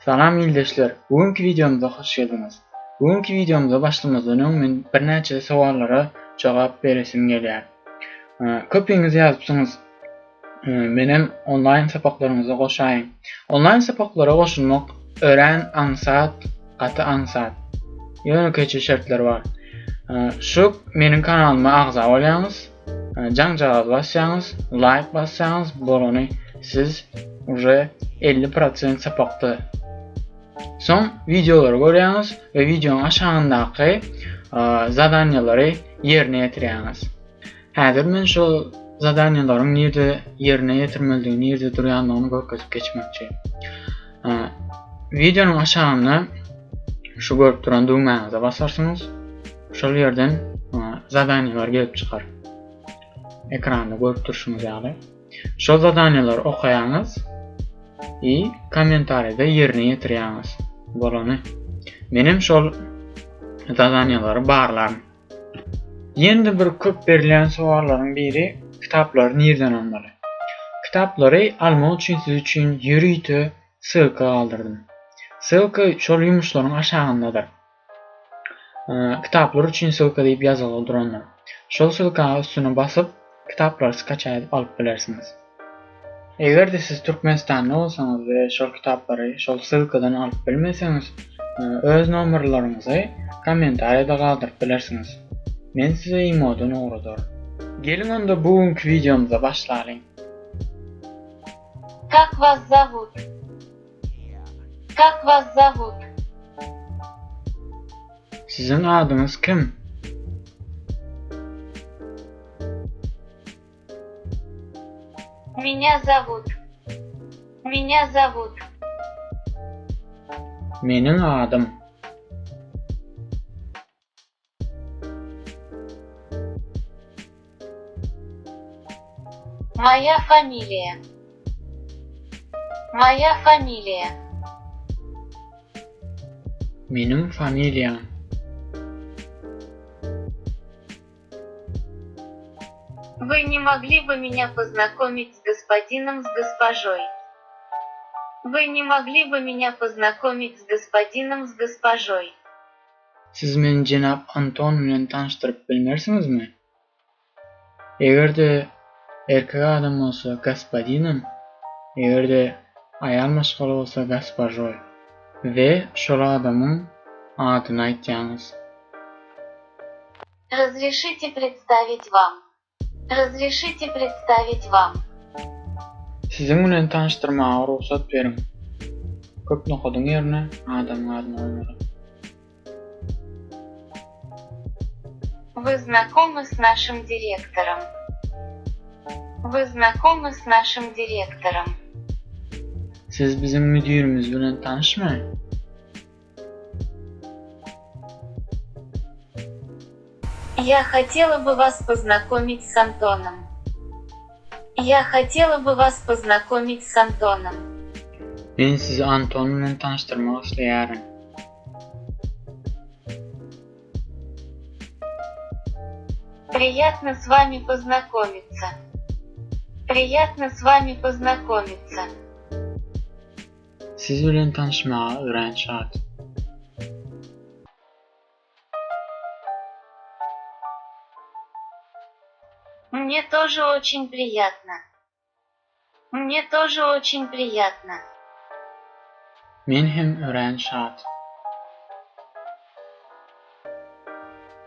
Salam ildeşler. Bugünkü videomuza hoş geldiniz. Bugünkü videomuza başlamazdan öňe bir näçe sowallara jogap beresim gelýär. Köpüňiz ýazypsyňyz. Menem online sapaklaryňyza goşaýyn. Online sapaklara goşulmak ören ansat, gaty ansat. Ýöne keçe şertler bar. Şu meniň kanalyma agza bolýaňyz, jaň-jaga basýaňyz, like basýaňyz bolany siz uje 50% sapakdy. Son videoları görýäňiz we videoň aşagyndaky zadanýalary ýerine ýetirýäňiz. Häzir men şu zadanýalaryň nerede ýerine ýetirmeldigini, nerede durýanlygyny görkezip geçmekçi. Videonun aşagyna şu görüp duran düğmäňize basarsyňyz, şol ýerden zadanýalar gelip çykar. Ekranda görüp durşuňyz ýaly. Şol zadanýalary okaýaňyz kommentaryda ýerine ýetirýäňiz bolany. Menim şol zadanýalary barlar. Ýendi bir köp berilen sowallaryň biri kitaplary nerden almaly? Kitaplary almak üçin siz üçin ýürüýte sylka galdyrdym. Sylka şol ýumuşlaryň aşagyndadyr. Kitaplar üçin sylka diýip ýazylyp duranlar. Şol sylka üstüne basyp kitaplary skaçaýyp alyp bilersiňiz. Egerde siz Türkmenistanda bolsaňyz we şol kitaplary şol sylkadan alyp bilmeseňiz, öz nomerlaryňyzy kommentariýada galdyryp bilersiňiz. Men size imodan uğradyr. Gelin onda bugünkü videomuza başlaýyn. Как вас зовут? Как вас зовут? Sizin adyňyz kim? Меня зовут. Меня зовут. Meniň adym. Моя фамилия. Моя фамилия. Menim familiýam. Вы не могли бы меня познакомить с господином, с госпожой? Вы не могли бы меня познакомить с господином, с госпожой? Siz meni jenap Anton bilen tanıştyryp bilmersiňizmi? Egerde erkek adam bolsa gospodinim, egerde ayal maşgaly bolsa госпожой we şol adamyň adyny aýtýaňyz. Разрешите представить вам. Разрешите представить вам. Sizin bilen tanıştyrmaga ruhsat beriň. Köp nokadyň ýerine adamyň adyny almaly. Вы знакомы с нашим директором? Вы знакомы с нашим директором? Siz bizim müdürimiz bilen tanışmy? Я хотела бы вас познакомить с Антоном. Я хотела бы вас познакомить с Антоном. Men sizi Anton bilen tanıştyrmak isleýärim. Приятно с вами познакомиться. Приятно с вами познакомиться. Siz bilen tanışmaga ören şat. Мне тоже очень приятно. Мне тоже очень приятно. Men hem ören şat.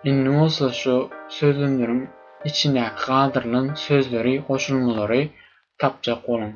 Indi bolsa şu sözlendiriň içindäki galdyrılan sözleri, goşulmalary tapjak bolun.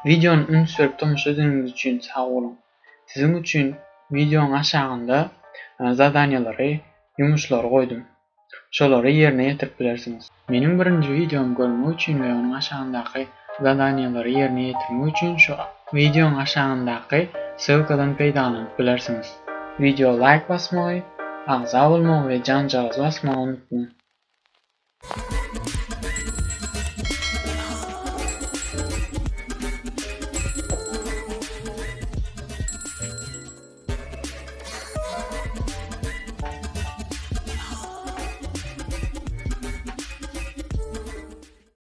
Videonu üns berip tomosha edeniňiz üçin sag bolun. Siziň üçin videoň aşagynda zadanýalary, ýumuşlary goýdum. Şolary ýerine ýetirip bilersiňiz. Meniň birinji videomy görmek üçin we onuň aşagyndaky zadanýalary ýerine ýetirmek üçin şu videoň aşagyndaky ssylkadan peýdalanyp bilersiňiz. Video like basmagy, agza bolmagy we jan-jagys basmagy unutmaň.